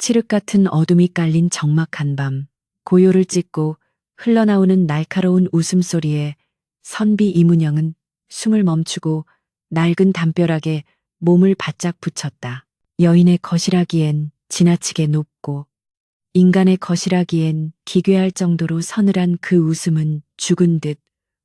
칠흑 같은 어둠이 깔린 적막한 밤, 고요를 찢고 흘러나오는 날카로운 웃음소리에 선비 이문영은 숨을 멈추고 낡은 담벼락에 몸을 바짝 붙였다. 여인의 것이라기엔 지나치게 높고 인간의 것이라기엔 기괴할 정도로 서늘한 그 웃음은 죽은 듯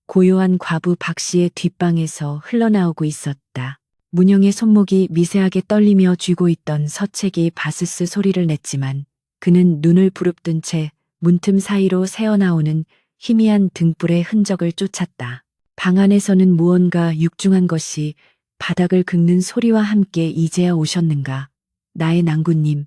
고요한 과부 박씨의 뒷방에서 흘러나오고 있었다. 문영의 손목이 미세하게 떨리며 쥐고 있던 서책이 바스스 소리를 냈지만 그는 눈을 부릅뜬 채 문틈 사이로 새어나오는 희미한 등불의 흔적을 쫓았다. 방 안에서는 무언가 육중한 것이 바닥을 긁는 소리와 함께 이제야 오셨는가. 나의 낭군님.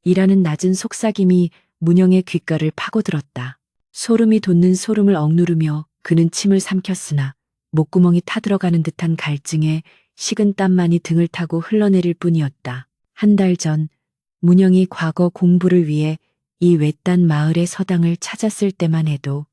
이라는 낮은 속삭임이 문영의 귓가를 파고들었다. 소름이 돋는 소름을 억누르며 그는 침을 삼켰으나 목구멍이 타들어가는 듯한 갈증에 식은 땀만이 등을 타고 흘러내릴 뿐이었다. 한 달 전 문영이 과거 공부를 위해 이 외딴 마을의 서당을 찾았을 때만 해도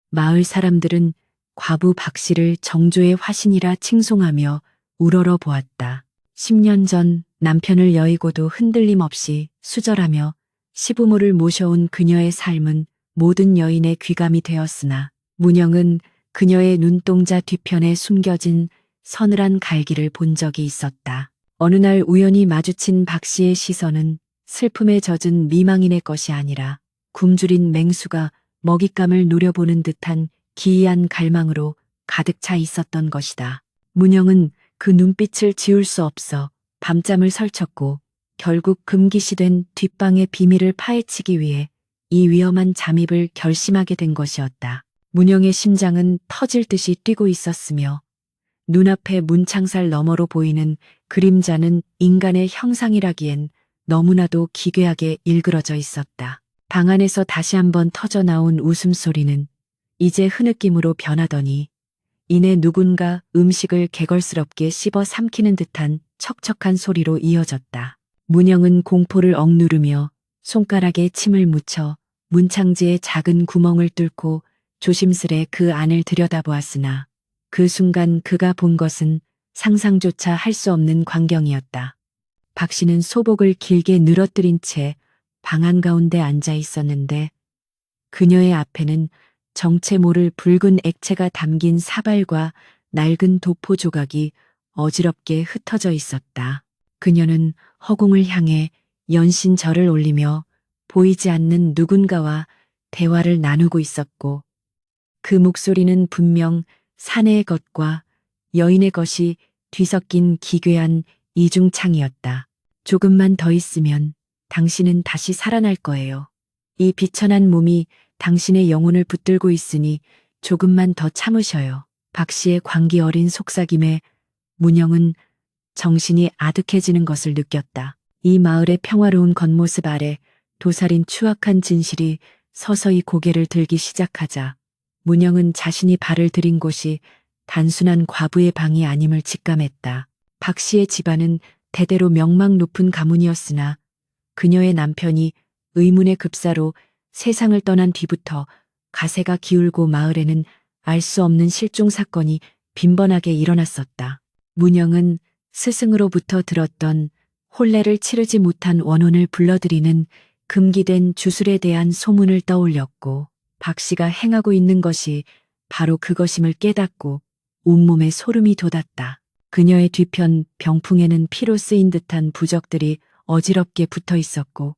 마을 사람들은 과부 박씨를 정조의 화신이라 칭송하며 우러러 보았다. 10년 전 남편을 여의고도 흔들림 없이 수절하며 시부모를 모셔온 그녀의 삶은 모든 여인의 귀감이 되었으나 문영은 그녀의 눈동자 뒤편에 숨겨진 서늘한 갈기를 본 적이 있었다. 어느 날 우연히 마주친 박씨의 시선은 슬픔에 젖은 미망인의 것이 아니라 굶주린 맹수가 먹잇감을 노려보는 듯한 기이한 갈망으로 가득 차 있었던 것이다. 문영은 그 눈빛을 지울 수 없어 밤잠을 설쳤고 결국 금기시된 뒷방의 비밀을 파헤치기 위해 이 위험한 잠입을 결심하게 된 것이었다. 문영의 심장은 터질 듯이 뛰고 있었으며 눈앞에 문창살 너머로 보이는 그림자는 인간의 형상이라기엔 너무나도 기괴하게 일그러져 있었다. 방 안에서 다시 한번 터져나온 웃음소리는 이제 흐느낌으로 변하더니 이내 누군가 음식을 개걸스럽게 씹어 삼키는 듯한 척척한 소리로 이어졌다. 문영은 공포를 억누르며 손가락에 침을 묻혀 문창지의 작은 구멍을 뚫고 조심스레 그 안을 들여다보았으나 그 순간 그가 본 것은 상상조차 할 수 없는 광경이었다. 박씨는 소복을 길게 늘어뜨린 채 방 한가운데 앉아 있었는데 그녀의 앞에는 정체 모를 붉은 액체가 담긴 사발과 낡은 도포 조각이 어지럽게 흩어져 있었다. 그녀는 허공을 향해 연신 절을 올리며 보이지 않는 누군가와 대화를 나누고 있었고 그 목소리는 분명 사내의 것과 여인의 것이 뒤섞인 기괴한 이중창이었다. 조금만 더 있으면 당신은 다시 살아날 거예요. 이 비천한 몸이 당신의 영혼을 붙들고 있으니 조금만 더 참으셔요. 박씨의 광기 어린 속삭임에 문영은 정신이 아득해지는 것을 느꼈다. 이 마을의 평화로운 겉모습 아래 도살인 추악한 진실이 서서히 고개를 들기 시작하자 문영은 자신이 발을 들인 곳이 단순한 과부의 방이 아님을 직감했다. 박씨의 집안은 대대로 명망 높은 가문이었으나 그녀의 남편이 의문의 급사로 세상을 떠난 뒤부터 가세가 기울고 마을에는 알 수 없는 실종 사건이 빈번하게 일어났었다. 문영은 스승으로부터 들었던 혼례를 치르지 못한 원혼을 불러들이는 금기된 주술에 대한 소문을 떠올렸고 박씨가 행하고 있는 것이 바로 그것임을 깨닫고 온몸에 소름이 돋았다. 그녀의 뒤편 병풍에는 피로 쓰인 듯한 부적들이 어지럽게 붙어 있었고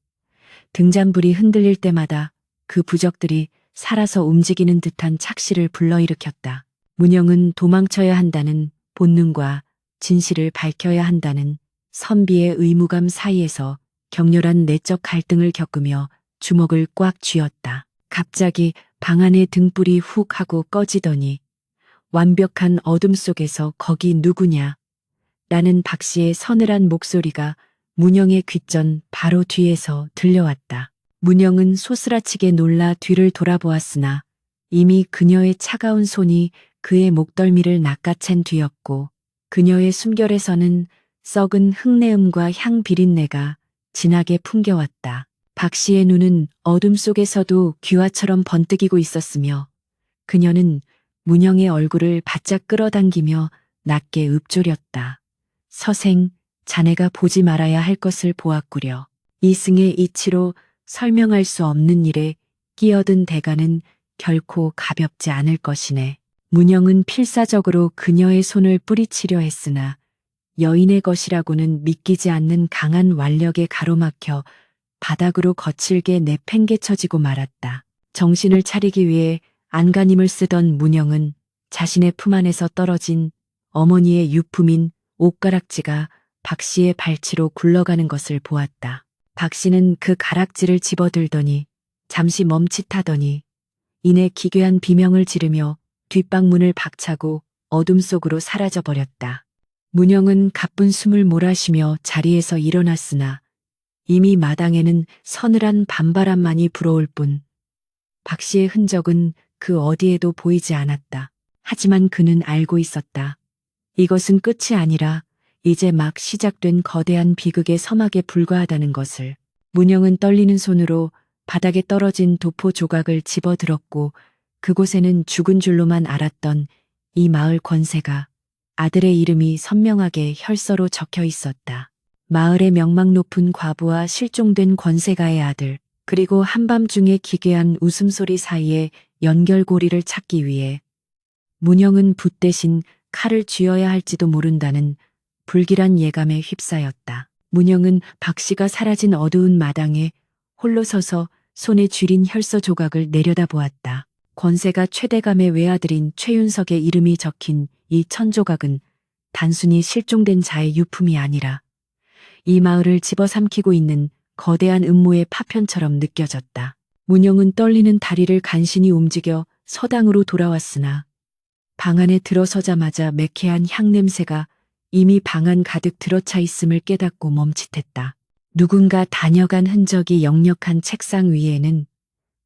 등잔불이 흔들릴 때마다 그 부적들이 살아서 움직이는 듯한 착시를 불러일으켰다. 문영은 도망쳐야 한다는 본능과 진실을 밝혀야 한다는 선비의 의무감 사이에서 격렬한 내적 갈등을 겪으며 주먹을 꽉 쥐었다. 갑자기 방 안의 등불이 훅 하고 꺼지더니 완벽한 어둠 속에서 거기 누구냐? 라는 박씨의 서늘한 목소리가 문영의 귓전 바로 뒤에서 들려왔다. 문영은 소스라치게 놀라 뒤를 돌아보았으나 이미 그녀의 차가운 손이 그의 목덜미를 낚아챈 뒤였고 그녀의 숨결에서는 썩은 흙내음과 향 비린내가 진하게 풍겨왔다. 박씨의 눈은 어둠 속에서도 귀화처럼 번뜩이고 있었으며 그녀는 문영의 얼굴을 바짝 끌어당기며 낮게 읊조렸다. 서생, 자네가 보지 말아야 할 것을 보았구려. 이승의 이치로 설명할 수 없는 일에 끼어든 대가는 결코 가볍지 않을 것이네. 문영은 필사적으로 그녀의 손을 뿌리치려 했으나 여인의 것이라고는 믿기지 않는 강한 완력에 가로막혀 바닥으로 거칠게 내팽개쳐지고 말았다. 정신을 차리기 위해 안간힘을 쓰던 문영은 자신의 품 안에서 떨어진 어머니의 유품인 옷가락지가 박 씨의 발치로 굴러가는 것을 보았다. 박 씨는 그 가락지를 집어들더니 잠시 멈칫하더니 이내 기괴한 비명을 지르며 뒷방문을 박차고 어둠 속으로 사라져버렸다. 문영은 가쁜 숨을 몰아쉬며 자리에서 일어났으나 이미 마당에는 서늘한 밤바람만이 불어올 뿐 박 씨의 흔적은 그 어디에도 보이지 않았다. 하지만 그는 알고 있었다. 이것은 끝이 아니라 이제 막 시작된 거대한 비극의 서막에 불과하다는 것을. 문영은 떨리는 손으로 바닥에 떨어진 도포 조각을 집어들었고 그곳에는 죽은 줄로만 알았던 이 마을 권세가 아들의 이름이 선명하게 혈서로 적혀 있었다. 마을의 명망 높은 과부와 실종된 권세가의 아들, 그리고 한밤중에 기괴한 웃음소리 사이에 연결고리를 찾기 위해 문영은 붓 대신 칼을 쥐어야 할지도 모른다는 불길한 예감에 휩싸였다. 문영은 박 씨가 사라진 어두운 마당에 홀로 서서 손에 쥐린 혈서 조각을 내려다보았다. 권세가 최대감의 외아들인 최윤석의 이름이 적힌 이 천조각은 단순히 실종된 자의 유품이 아니라 이 마을을 집어삼키고 있는 거대한 음모의 파편처럼 느껴졌다. 문영은 떨리는 다리를 간신히 움직여 서당으로 돌아왔으나 방 안에 들어서자마자 매캐한 향냄새가 이미 방 안 가득 들어차 있음을 깨닫고 멈칫했다. 누군가 다녀간 흔적이 역력한 책상 위에는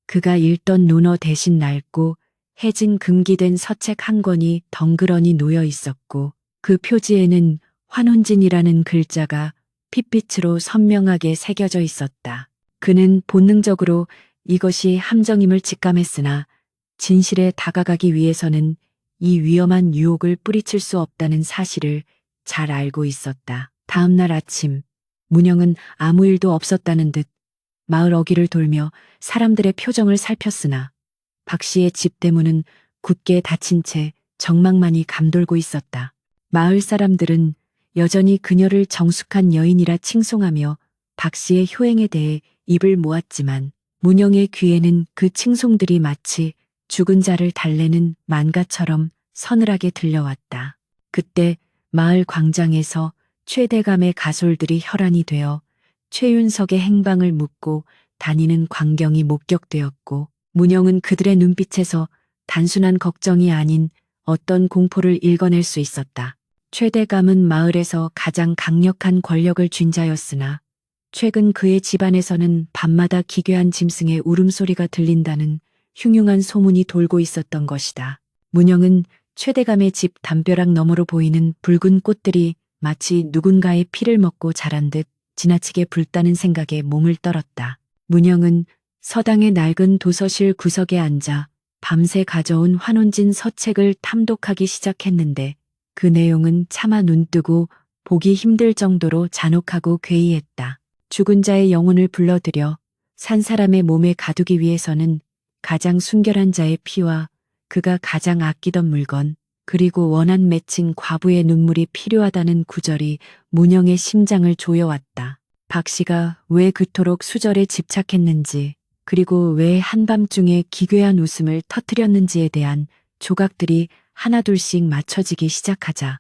그가 읽던 논어 대신 낡고 해진 금기된 서책 한 권이 덩그러니 놓여 있었고 그 표지에는 환혼진이라는 글자가 핏빛으로 선명하게 새겨져 있었다. 그는 본능적으로 이것이 함정임을 직감했으나 진실에 다가가기 위해서는 이 위험한 유혹을 뿌리칠 수 없다는 사실을 잘 알고 있었다. 다음 날 아침, 문영은 아무 일도 없었다는 듯 마을 어귀를 돌며 사람들의 표정을 살폈으나 박 씨의 집 대문은 굳게 닫힌 채 정막만이 감돌고 있었다. 마을 사람들은 여전히 그녀를 정숙한 여인이라 칭송하며 박 씨의 효행에 대해 입을 모았지만 문영의 귀에는 그 칭송들이 마치 죽은 자를 달래는 만가처럼 서늘하게 들려왔다. 그때 마을 광장에서 최대감의 가솔들이 혈안이 되어 최윤석의 행방을 묻고 다니는 광경이 목격되었고 문영은 그들의 눈빛에서 단순한 걱정이 아닌 어떤 공포를 읽어낼 수 있었다. 최대감은 마을에서 가장 강력한 권력을 쥔 자였으나 최근 그의 집안에서는 밤마다 기괴한 짐승의 울음소리가 들린다는 흉흉한 소문이 돌고 있었던 것이다. 문영은 최대감의 집 담벼락 너머로 보이는 붉은 꽃들이 마치 누군가의 피를 먹고 자란 듯 지나치게 붉다는 생각에 몸을 떨었다. 문영은 서당의 낡은 도서실 구석에 앉아 밤새 가져온 환혼진 서책을 탐독하기 시작했는데 그 내용은 차마 눈뜨고 보기 힘들 정도로 잔혹하고 괴이했다. 죽은 자의 영혼을 불러들여 산 사람의 몸에 가두기 위해서는 가장 순결한 자의 피와 그가 가장 아끼던 물건, 그리고 원한 맺힌 과부의 눈물이 필요하다는 구절이 문영의 심장을 조여왔다. 박 씨가 왜 그토록 수절에 집착했는지, 그리고 왜 한밤중에 기괴한 웃음을 터뜨렸는지에 대한 조각들이 하나둘씩 맞춰지기 시작하자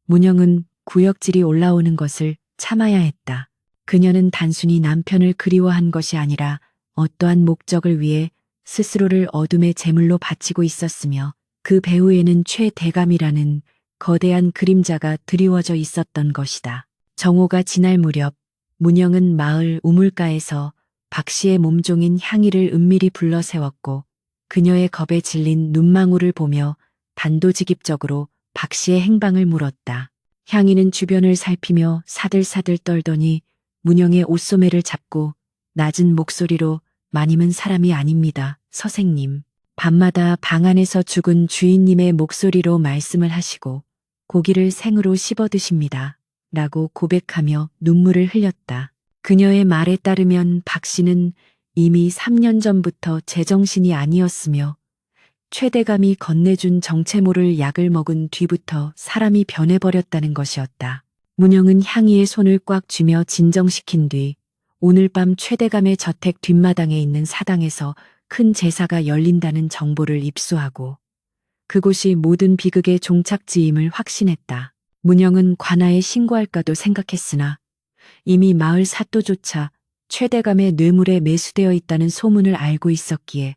문영은 구역질이 올라오는 것을 참아야 했다. 그녀는 단순히 남편을 그리워한 것이 아니라 어떠한 목적을 위해 스스로를 어둠의 제물로 바치고 있었으며 그 배후에는 최대감이라는 거대한 그림자가 드리워져 있었던 것이다. 정오가 지날 무렵 문영은 마을 우물가에서 박 씨의 몸종인 향이를 은밀히 불러 세웠고 그녀의 겁에 질린 눈망울을 보며 단도직입적으로 박 씨의 행방을 물었다. 향이는 주변을 살피며 사들사들 떨더니 문영의 옷소매를 잡고 낮은 목소리로 마님은 사람이 아닙니다, 서생님. 밤마다 방 안에서 죽은 주인님의 목소리로 말씀을 하시고 고기를 생으로 씹어 드십니다. 라고 고백하며 눈물을 흘렸다. 그녀의 말에 따르면 박 씨는 이미 3년 전부터 제정신이 아니었으며 최대감이 건네준 정체모를 약을 먹은 뒤부터 사람이 변해버렸다는 것이었다. 문영은 향이의 손을 꽉 쥐며 진정시킨 뒤 오늘 밤 최대감의 저택 뒷마당에 있는 사당에서 큰 제사가 열린다는 정보를 입수하고 그곳이 모든 비극의 종착지임을 확신했다. 문영은 관아에 신고할까도 생각했으나 이미 마을 사또조차 최대감의 뇌물에 매수되어 있다는 소문을 알고 있었기에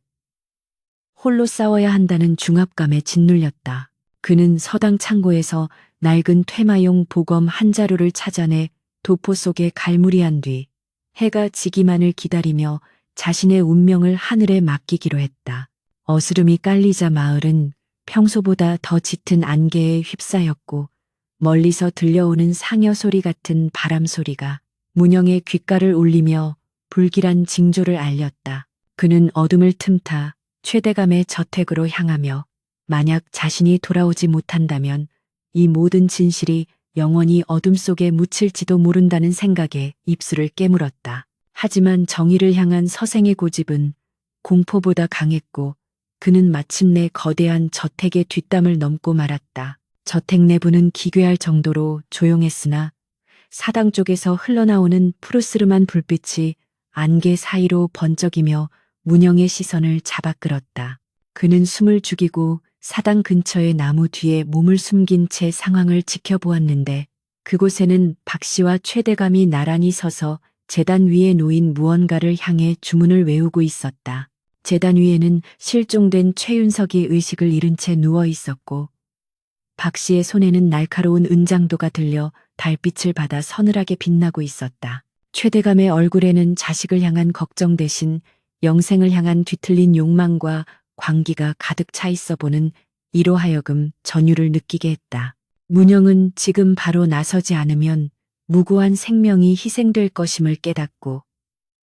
홀로 싸워야 한다는 중압감에 짓눌렸다. 그는 서당 창고에서 낡은 퇴마용 보검 한 자루를 찾아내 도포 속에 갈무리한 뒤 해가 지기만을 기다리며 자신의 운명을 하늘에 맡기기로 했다. 어스름이 깔리자 마을은 평소보다 더 짙은 안개에 휩싸였고 멀리서 들려오는 상여 소리 같은 바람 소리가 문영의 귓가를 울리며 불길한 징조를 알렸다. 그는 어둠을 틈타 최대감의 저택으로 향하며 만약 자신이 돌아오지 못한다면 이 모든 진실이 영원히 어둠 속에 묻힐지도 모른다는 생각에 입술을 깨물었다. 하지만 정의를 향한 서생의 고집은 공포보다 강했고 그는 마침내 거대한 저택의 뒷담을 넘고 말았다. 저택 내부는 기괴할 정도로 조용했으나 사당 쪽에서 흘러나오는 푸르스름한 불빛이 안개 사이로 번쩍이며 문영의 시선을 잡아끌었다. 그는 숨을 죽이고 사당 근처의 나무 뒤에 몸을 숨긴 채 상황을 지켜보았는데 그곳에는 박 씨와 최대감이 나란히 서서 제단 위에 놓인 무언가를 향해 주문을 외우고 있었다. 제단 위에는 실종된 최윤석이 의식을 잃은 채 누워 있었고 박 씨의 손에는 날카로운 은장도가 들려 달빛을 받아 서늘하게 빛나고 있었다. 최대감의 얼굴에는 자식을 향한 걱정 대신 영생을 향한 뒤틀린 욕망과 광기가 가득 차 있어 보는 이로 하여금 전율을 느끼게 했다. 문영은 지금 바로 나서지 않으면 무고한 생명이 희생될 것임을 깨닫고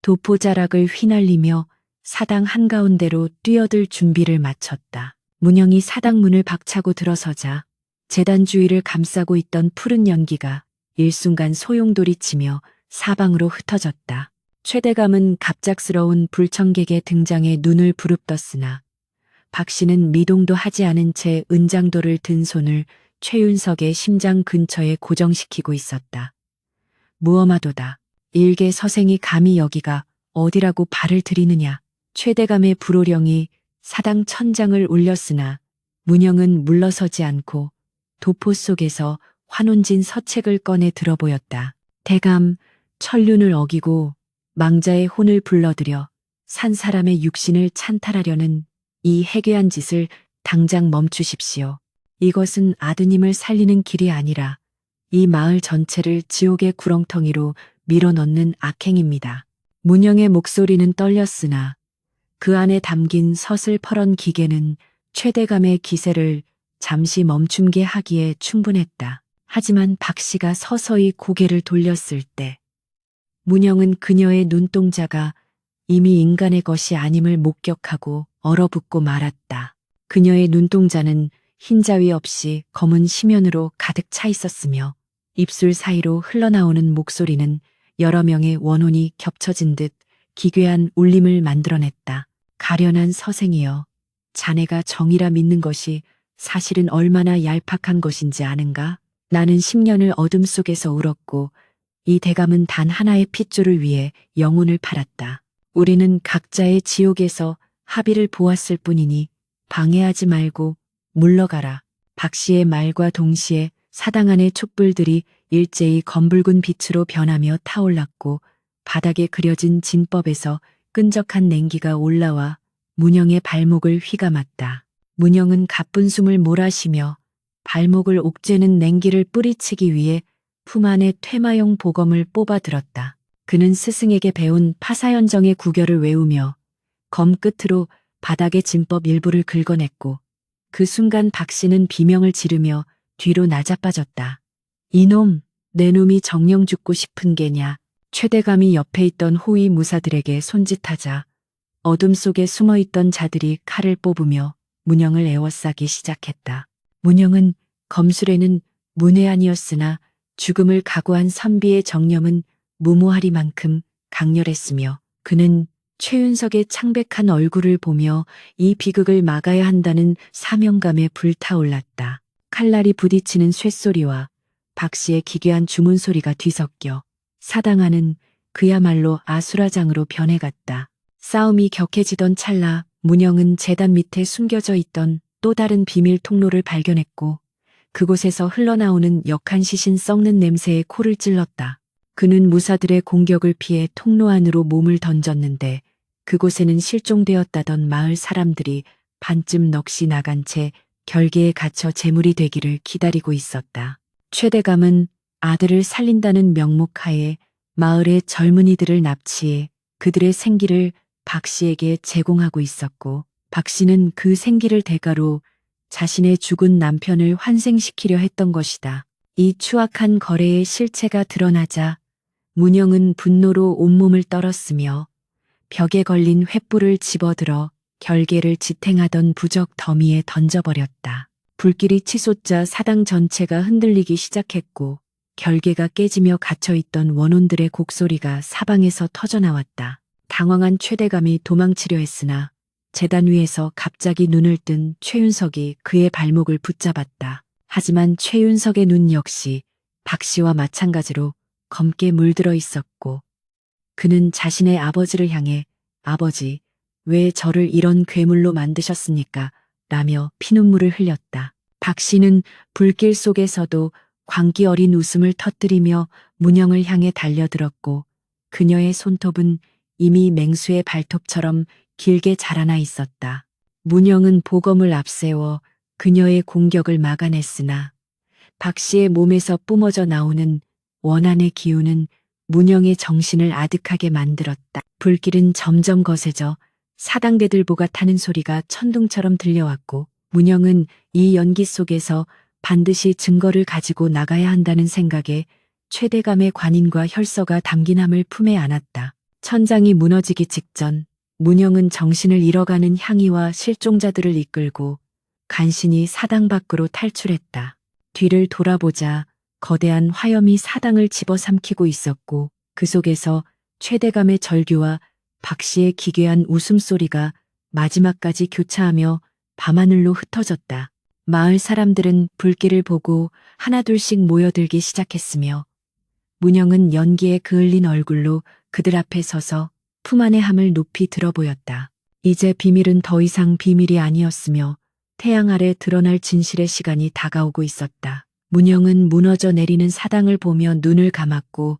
도포자락을 휘날리며 사당 한가운데로 뛰어들 준비를 마쳤다. 문영이 사당 문을 박차고 들어서자 제단 주위를 감싸고 있던 푸른 연기가 일순간 소용돌이치며 사방으로 흩어졌다. 최대감은 갑작스러운 불청객의 등장에 눈을 부릅떴으나 박 씨는 미동도 하지 않은 채 은장도를 든 손을 최윤석의 심장 근처에 고정시키고 있었다. 무엄하도다. 일개 서생이 감히 여기가 어디라고 발을 들이느냐. 최대감의 불호령이 사당 천장을 울렸으나 문영은 물러서지 않고 도포 속에서 환혼진 서책을 꺼내 들어보였다. 대감, 천륜을 어기고 망자의 혼을 불러들여 산 사람의 육신을 찬탈하려는 이 해괴한 짓을 당장 멈추십시오. 이것은 아드님을 살리는 길이 아니라 이 마을 전체를 지옥의 구렁텅이로 밀어넣는 악행입니다. 문영의 목소리는 떨렸으나 그 안에 담긴 서슬퍼런 기계는 최대감의 기세를 잠시 멈춤게 하기에 충분했다. 하지만 박 씨가 서서히 고개를 돌렸을 때 문영은 그녀의 눈동자가 이미 인간의 것이 아님을 목격하고 얼어붙고 말았다. 그녀의 눈동자는 흰자위 없이 검은 심연으로 가득 차 있었으며 입술 사이로 흘러나오는 목소리는 여러 명의 원혼이 겹쳐진 듯 기괴한 울림을 만들어냈다. 가련한 서생이여, 자네가 정이라 믿는 것이 사실은 얼마나 얄팍한 것인지 아는가? 나는 10년을 어둠 속에서 울었고 이 대감은 단 하나의 핏줄을 위해 영혼을 팔았다. 우리는 각자의 지옥에서 합의를 보았을 뿐이니 방해하지 말고 물러가라. 박 씨의 말과 동시에 사당 안의 촛불들이 일제히 검붉은 빛으로 변하며 타올랐고 바닥에 그려진 진법에서 끈적한 냉기가 올라와 문영의 발목을 휘감았다. 문영은 가쁜 숨을 몰아쉬며 발목을 옥죄는 냉기를 뿌리치기 위해 품 안에 퇴마용 보검을 뽑아 들었다. 그는 스승에게 배운 파사현정의 구결을 외우며 검 끝으로 바닥의 진법 일부를 긁어냈고 그 순간 박 씨는 비명을 지르며 뒤로 나자빠졌다. 이놈, 내 놈이 정령 죽고 싶은 게냐. 최대감이 옆에 있던 호위 무사들에게 손짓하자 어둠 속에 숨어있던 자들이 칼을 뽑으며 문영을 에워싸기 시작했다. 문영은 검술에는 문외한이었으나 죽음을 각오한 선비의 정념은 무모하리만큼 강렬했으며 그는 최윤석의 창백한 얼굴을 보며 이 비극을 막아야 한다는 사명감에 불타올랐다. 칼날이 부딪히는 쇳소리와 박 씨의 기괴한 주문 소리가 뒤섞여 사당하는 그야말로 아수라장으로 변해갔다. 싸움이 격해지던 찰나 문영은 재단 밑에 숨겨져 있던 또 다른 비밀 통로를 발견했고 그곳에서 흘러나오는 역한 시신 썩는 냄새에 코를 찔렀다. 그는 무사들의 공격을 피해 통로 안으로 몸을 던졌는데 그곳에는 실종되었다던 마을 사람들이 반쯤 넋이 나간 채 결계에 갇혀 제물이 되기를 기다리고 있었다. 최대감은 아들을 살린다는 명목하에 마을의 젊은이들을 납치해 그들의 생기를 박 씨에게 제공하고 있었고 박 씨는 그 생기를 대가로 자신의 죽은 남편을 환생시키려 했던 것이다. 이 추악한 거래의 실체가 드러나자 문영은 분노로 온몸을 떨었으며 벽에 걸린 횃불을 집어들어 결계를 지탱하던 부적 더미에 던져버렸다. 불길이 치솟자 사당 전체가 흔들리기 시작했고 결계가 깨지며 갇혀있던 원혼들의 곡소리가 사방에서 터져나왔다. 당황한 최대감이 도망치려 했으나 재단 위에서 갑자기 눈을 뜬 최윤석이 그의 발목을 붙잡았다. 하지만 최윤석의 눈 역시 박 씨와 마찬가지로 검게 물들어 있었고 그는 자신의 아버지를 향해 아버지, 왜 저를 이런 괴물로 만드셨습니까? 라며 피눈물을 흘렸다. 박 씨는 불길 속에서도 광기 어린 웃음을 터뜨리며 문영을 향해 달려들었고 그녀의 손톱은 이미 맹수의 발톱처럼 길게 자라나 있었다. 문영은 보검을 앞세워 그녀의 공격을 막아냈으나 박 씨의 몸에서 뿜어져 나오는 원한의 기운은 문영의 정신을 아득하게 만들었다. 불길은 점점 거세져 사당대들보가 타는 소리가 천둥처럼 들려왔고 문영은 이 연기 속에서 반드시 증거를 가지고 나가야 한다는 생각에 최대감의 관인과 혈서가 담긴 함을 품에 안았다. 천장이 무너지기 직전 문영은 정신을 잃어가는 향이와 실종자들을 이끌고 간신히 사당 밖으로 탈출했다. 뒤를 돌아보자 거대한 화염이 사당을 집어삼키고 있었고 그 속에서 최대감의 절규와 박 씨의 기괴한 웃음소리가 마지막까지 교차하며 밤하늘로 흩어졌다. 마을 사람들은 불길을 보고 하나둘씩 모여들기 시작했으며 문영은 연기에 그을린 얼굴로 그들 앞에 서서 품 안의 함을 높이 들어보였다. 이제 비밀은 더 이상 비밀이 아니었으며 태양 아래 드러날 진실의 시간이 다가오고 있었다. 문영은 무너져 내리는 사당을 보며 눈을 감았고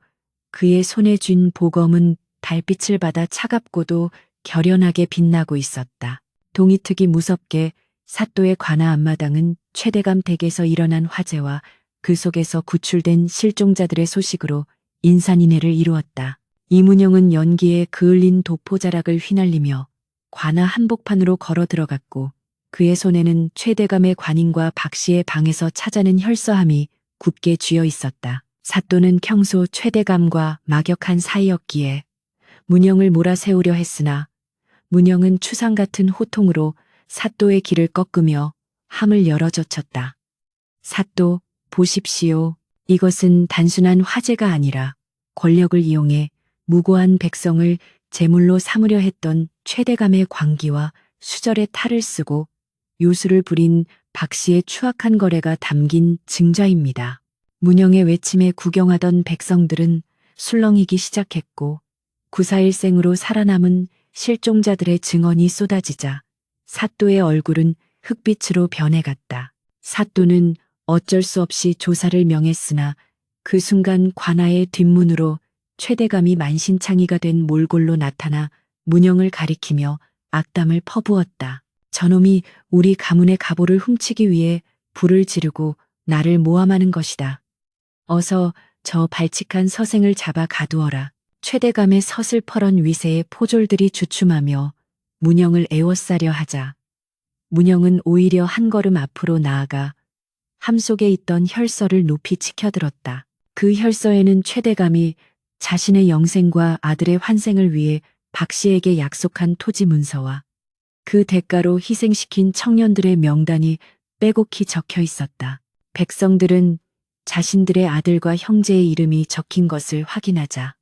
그의 손에 쥔 보검은 달빛을 받아 차갑고도 결연하게 빛나고 있었다. 동이특이 무섭게 사또의 관아 앞마당은 최대감 댁에서 일어난 화재와 그 속에서 구출된 실종자들의 소식으로 인산인해를 이루었다. 이문영은 연기에 그을린 도포자락을 휘날리며 관아 한복판으로 걸어 들어갔고 그의 손에는 최대감의 관인과 박 씨의 방에서 찾아낸 혈서함이 굳게 쥐어 있었다. 사또는 평소 최대감과 막역한 사이였기에 문영을 몰아세우려 했으나 문영은 추상 같은 호통으로 사또의 길을 꺾으며 함을 열어젖혔다. 사또, 보십시오. 이것은 단순한 화제가 아니라 권력을 이용해 무고한 백성을 제물로 삼으려 했던 최대감의 광기와 수절의 탈을 쓰고 요술을 부린 박 씨의 추악한 거래가 담긴 증자입니다. 문영의 외침에 구경하던 백성들은 술렁이기 시작했고 9.4.1생으로 살아남은 실종자들의 증언이 쏟아지자 사또의 얼굴은 흑빛으로 변해갔다. 사또는 어쩔 수 없이 조사를 명했으나 그 순간 관아의 뒷문으로 최대감이 만신창이가 된 몰골로 나타나 문영을 가리키며 악담을 퍼부었다. 저놈이 우리 가문의 갑오를 훔치기 위해 불을 지르고 나를 모함하는 것이다. 어서 저 발칙한 서생을 잡아 가두어라. 최대감의 서슬퍼런 위세에 포졸들이 주춤하며 문영을 애워싸려 하자 문영은 오히려 한 걸음 앞으로 나아가 함 속에 있던 혈서를 높이 치켜들었다. 그 혈서에는 최대감이 자신의 영생과 아들의 환생을 위해 박 씨에게 약속한 토지 문서와 그 대가로 희생시킨 청년들의 명단이 빼곡히 적혀 있었다. 백성들은 자신들의 아들과 형제의 이름이 적힌 것을 확인하자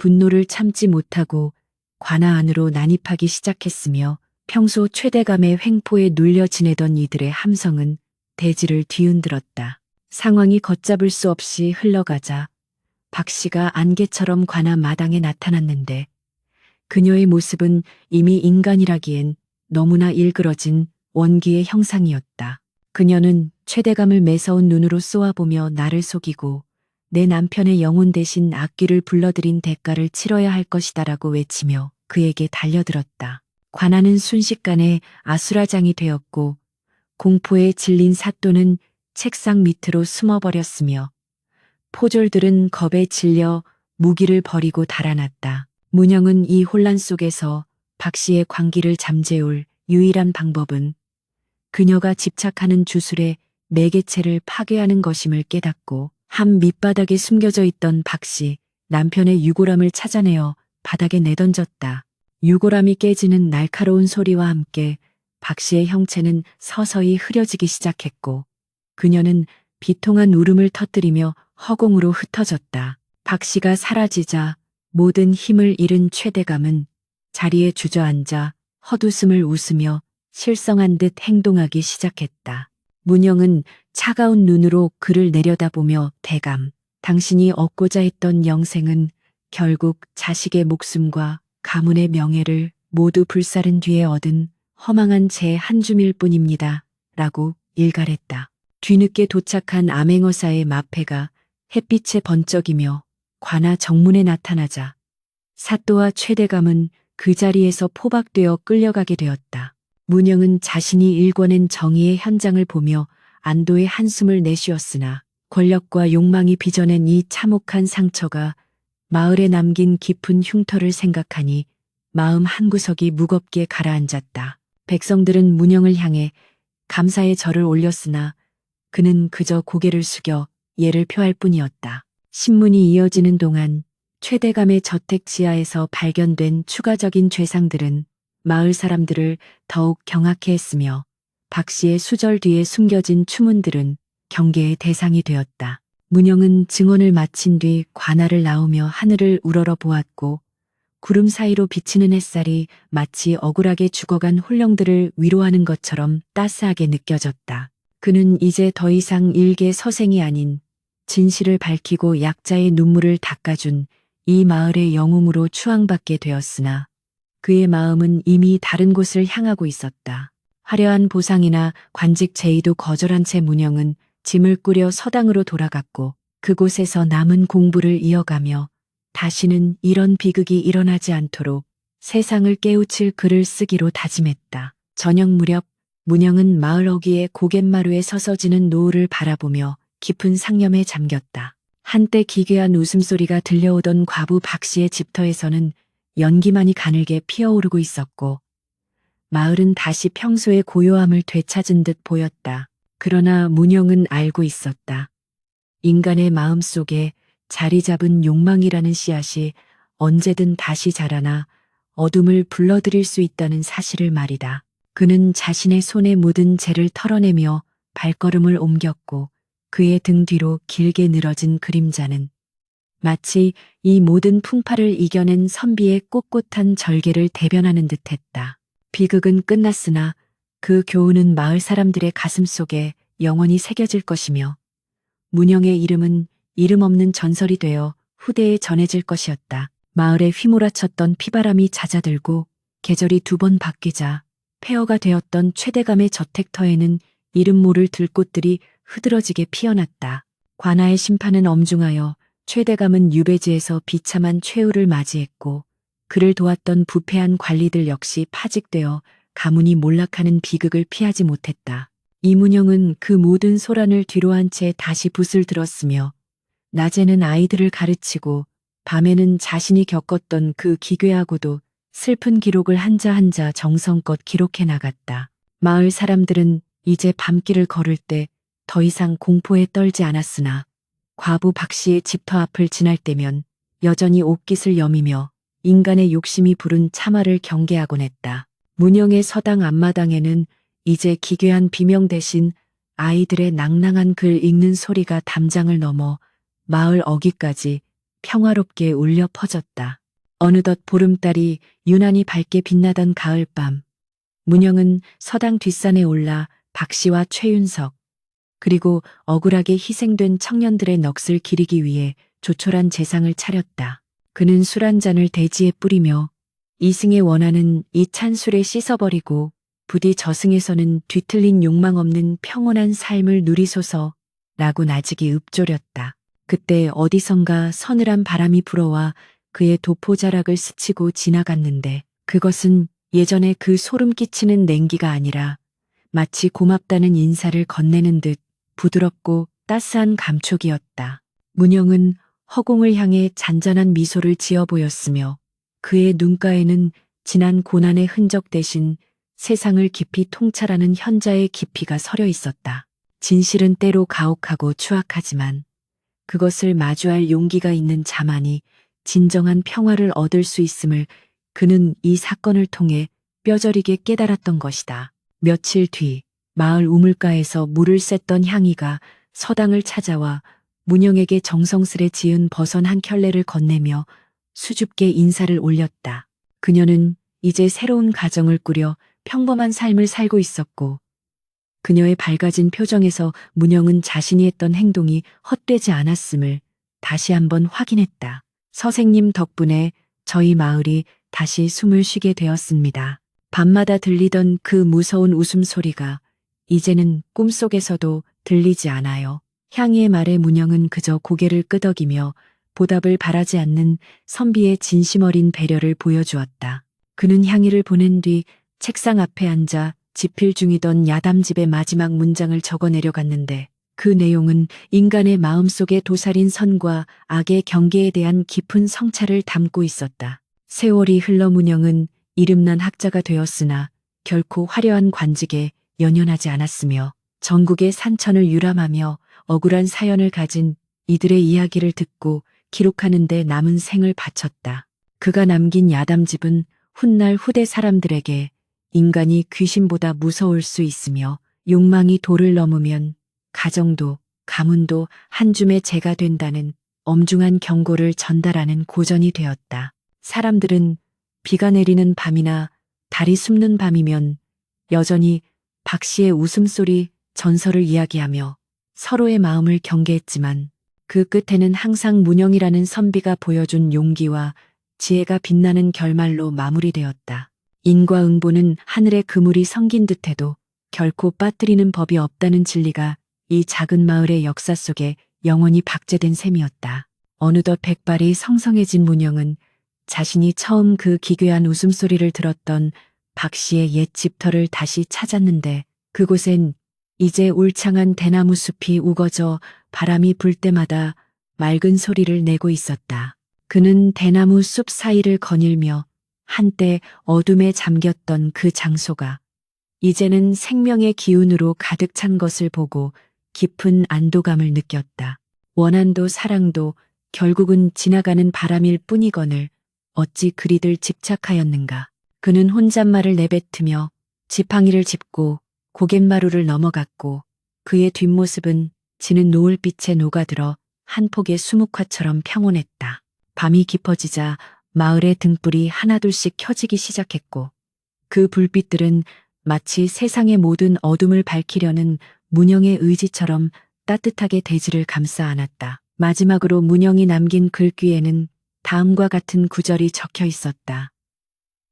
분노를 참지 못하고 관아 안으로 난입하기 시작했으며 평소 최대감의 횡포에 눌려 지내던 이들의 함성은 대지를 뒤흔들었다. 상황이 걷잡을 수 없이 흘러가자 박 씨가 안개처럼 관아 마당에 나타났는데 그녀의 모습은 이미 인간이라기엔 너무나 일그러진 원기의 형상이었다. 그녀는 최대감을 매서운 눈으로 쏘아보며 나를 속이고 내 남편의 영혼 대신 악귀를 불러들인 대가를 치러야 할 것이다라고 외치며 그에게 달려들었다. 관아는 순식간에 아수라장이 되었고 공포에 질린 사또는 책상 밑으로 숨어버렸으며 포졸들은 겁에 질려 무기를 버리고 달아났다. 문영은 이 혼란 속에서 박 씨의 광기를 잠재울 유일한 방법은 그녀가 집착하는 주술의 매개체를 파괴하는 것임을 깨닫고 한 밑바닥에 숨겨져 있던 박 씨, 남편의 유골함을 찾아내어 바닥에 내던졌다. 유골함이 깨지는 날카로운 소리와 함께 박 씨의 형체는 서서히 흐려지기 시작했고 그녀는 비통한 울음을 터뜨리며 허공으로 흩어졌다. 박 씨가 사라지자 모든 힘을 잃은 최대감은 자리에 주저앉아 헛웃음을 웃으며 실성한 듯 행동하기 시작했다. 문영은 차가운 눈으로 그를 내려다보며 대감, 당신이 얻고자 했던 영생은 결국 자식의 목숨과 가문의 명예를 모두 불사른 뒤에 얻은 허망한 재 한 줌일 뿐입니다. 라고 일갈했다. 뒤늦게 도착한 암행어사의 마패가 햇빛에 번쩍이며 관아 정문에 나타나자 사또와 최대감은 그 자리에서 포박되어 끌려가게 되었다. 문영은 자신이 일궈낸 정의의 현장을 보며 안도의 한숨을 내쉬었으나 권력과 욕망이 빚어낸 이 참혹한 상처가 마을에 남긴 깊은 흉터를 생각하니 마음 한구석이 무겁게 가라앉았다. 백성들은 문영을 향해 감사의 절을 올렸으나 그는 그저 고개를 숙여 예를 표할 뿐이었다. 신문이 이어지는 동안 최대감의 저택 지하에서 발견된 추가적인 죄상들은 마을 사람들을 더욱 경악해 했으며 박 씨의 수절 뒤에 숨겨진 추문들은 경계의 대상이 되었다. 문영은 증언을 마친 뒤 관아를 나오며 하늘을 우러러 보았고 구름 사이로 비치는 햇살이 마치 억울하게 죽어간 홀령들을 위로하는 것처럼 따스하게 느껴졌다. 그는 이제 더 이상 일개 서생이 아닌 진실을 밝히고 약자의 눈물을 닦아준 이 마을의 영웅으로 추앙받게 되었으나 그의 마음은 이미 다른 곳을 향하고 있었다. 화려한 보상이나 관직 제의도 거절한 채 문영은 짐을 꾸려 서당으로 돌아갔고 그곳에서 남은 공부를 이어가며 다시는 이런 비극이 일어나지 않도록 세상을 깨우칠 글을 쓰기로 다짐했다. 저녁 무렵 문영은 마을 어귀의 고갯마루에 서서 지는 노을을 바라보며 깊은 상념에 잠겼다. 한때 기괴한 웃음소리가 들려오던 과부 박 씨의 집터에서는 연기만이 가늘게 피어오르고 있었고 마을은 다시 평소의 고요함을 되찾은 듯 보였다. 그러나 문영은 알고 있었다. 인간의 마음 속에 자리 잡은 욕망이라는 씨앗이 언제든 다시 자라나 어둠을 불러들일 수 있다는 사실을 말이다. 그는 자신의 손에 묻은 재를 털어내며 발걸음을 옮겼고 그의 등 뒤로 길게 늘어진 그림자는 마치 이 모든 풍파를 이겨낸 선비의 꼿꼿한 절개를 대변하는 듯했다. 비극은 끝났으나 그 교훈은 마을 사람들의 가슴 속에 영원히 새겨질 것이며 문영의 이름은 이름 없는 전설이 되어 후대에 전해질 것이었다. 마을에 휘몰아쳤던 피바람이 잦아들고 계절이 두 번 바뀌자 폐허가 되었던 최대감의 저택터에는 이름 모를 들꽃들이 흐드러지게 피어났다. 관아의 심판은 엄중하여 최대감은 유배지에서 비참한 최후를 맞이했고 그를 도왔던 부패한 관리들 역시 파직되어 가문이 몰락하는 비극을 피하지 못했다. 이문영은 그 모든 소란을 뒤로한 채 다시 붓을 들었으며 낮에는 아이들을 가르치고 밤에는 자신이 겪었던 그 기괴하고도 슬픈 기록을 한자 한자 정성껏 기록해 나갔다. 마을 사람들은 이제 밤길을 걸을 때 더 이상 공포에 떨지 않았으나 과부 박 씨의 집터 앞을 지날 때면 여전히 옥깃을 여미며 인간의 욕심이 부른 참화를 경계하곤 했다. 문영의 서당 앞마당에는 이제 기괴한 비명 대신 아이들의 낭낭한 글 읽는 소리가 담장을 넘어 마을 어귀까지 평화롭게 울려 퍼졌다. 어느덧 보름달이 유난히 밝게 빛나던 가을밤, 문영은 서당 뒷산에 올라 박씨와 최윤석, 그리고 억울하게 희생된 청년들의 넋을 기리기 위해 조촐한 제상을 차렸다. 그는 술 한 잔을 대지에 뿌리며 이승에 원하는 이 찬술에 씻어버리고 부디 저승에서는 뒤틀린 욕망 없는 평온한 삶을 누리소서 라고 나직이 읊조렸다. 그때 어디선가 서늘한 바람이 불어와 그의 도포자락을 스치고 지나갔는데 그것은 예전에 그 소름 끼치는 냉기가 아니라 마치 고맙다는 인사를 건네는 듯 부드럽고 따스한 감촉이었다. 문영은 허공을 향해 잔잔한 미소를 지어 보였으며 그의 눈가에는 지난 고난의 흔적 대신 세상을 깊이 통찰하는 현자의 깊이가 서려 있었다. 진실은 때로 가혹하고 추악하지만 그것을 마주할 용기가 있는 자만이 진정한 평화를 얻을 수 있음을 그는 이 사건을 통해 뼈저리게 깨달았던 것이다. 며칠 뒤 마을 우물가에서 물을 샜던 향이가 서당을 찾아와 문영에게 정성스레 지은 버선 한 켤레를 건네며 수줍게 인사를 올렸다. 그녀는 이제 새로운 가정을 꾸려 평범한 삶을 살고 있었고 그녀의 밝아진 표정에서 문영은 자신이 했던 행동이 헛되지 않았음을 다시 한번 확인했다. 선생님 덕분에 저희 마을이 다시 숨을 쉬게 되었습니다. 밤마다 들리던 그 무서운 웃음소리가 이제는 꿈속에서도 들리지 않아요. 향이의 말에 문영은 그저 고개를 끄덕이며 보답을 바라지 않는 선비의 진심 어린 배려를 보여주었다. 그는 향이를 보낸 뒤 책상 앞에 앉아 집필 중이던 야담집의 마지막 문장을 적어 내려갔는데 그 내용은 인간의 마음속의 도살인 선과 악의 경계에 대한 깊은 성찰을 담고 있었다. 세월이 흘러 문영은 이름난 학자가 되었으나 결코 화려한 관직에 연연하지 않았으며 전국의 산천을 유람하며 억울한 사연을 가진 이들의 이야기를 듣고 기록하는 데 남은 생을 바쳤다. 그가 남긴 야담집은 훗날 후대 사람들에게 인간이 귀신보다 무서울 수 있으며 욕망이 도를 넘으면 가정도 가문도 한 줌의 재가 된다는 엄중한 경고를 전달하는 고전이 되었다. 사람들은 비가 내리는 밤이나 달이 숨는 밤이면 여전히 박 씨의 웃음소리 전설을 이야기하며 서로의 마음을 경계했지만 그 끝에는 항상 문영이라는 선비가 보여준 용기와 지혜가 빛나는 결말로 마무리되었다. 인과응보는 하늘의 그물이 성긴 듯해도 결코 빠뜨리는 법이 없다는 진리가 이 작은 마을의 역사 속에 영원히 박제된 셈이었다. 어느덧 백발이 성성해진 문영은 자신이 처음 그 기괴한 웃음소리를 들었던 박 씨의 옛 집터를 다시 찾았는데 그곳엔 이제 울창한 대나무 숲이 우거져 바람이 불 때마다 맑은 소리를 내고 있었다. 그는 대나무 숲 사이를 거닐며 한때 어둠에 잠겼던 그 장소가 이제는 생명의 기운으로 가득 찬 것을 보고 깊은 안도감을 느꼈다. 원한도 사랑도 결국은 지나가는 바람일 뿐이거늘 어찌 그리들 집착하였는가. 그는 혼잣말을 내뱉으며 지팡이를 짚고 고갯마루를 넘어갔고 그의 뒷모습은 지는 노을빛에 녹아들어 한 폭의 수묵화처럼 평온했다. 밤이 깊어지자 마을의 등불이 하나둘씩 켜지기 시작했고 그 불빛들은 마치 세상의 모든 어둠을 밝히려는 문영의 의지처럼 따뜻하게 대지를 감싸 안았다. 마지막으로 문영이 남긴 글귀에는 다음과 같은 구절이 적혀 있었다.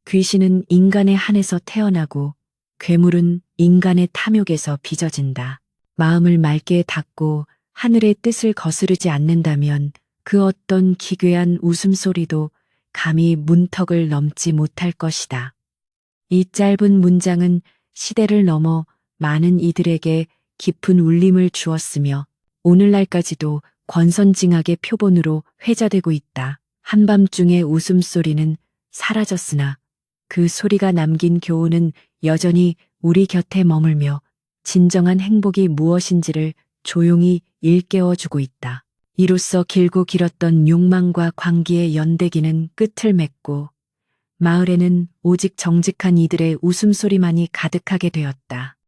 귀신은 인간의 한에서 태어나고 괴물은 인간의 탐욕에서 빚어진다. 마음을 맑게 닫고 하늘의 뜻을 거스르지 않는다면 그 어떤 기괴한 웃음소리도 감히 문턱을 넘지 못할 것이다. 이 짧은 문장은 시대를 넘어 많은 이들에게 깊은 울림을 주었으며 오늘날까지도 권선징악의 표본으로 회자되고 있다. 한밤중의 웃음소리는 사라졌으나 그 소리가 남긴 교훈은 여전히 우리 곁에 머물며 진정한 행복이 무엇인지를 조용히 일깨워주고 있다. 이로써 길고 길었던 욕망과 광기의 연대기는 끝을 맺고 마을에는 오직 정직한 이들의 웃음소리만이 가득하게 되었다.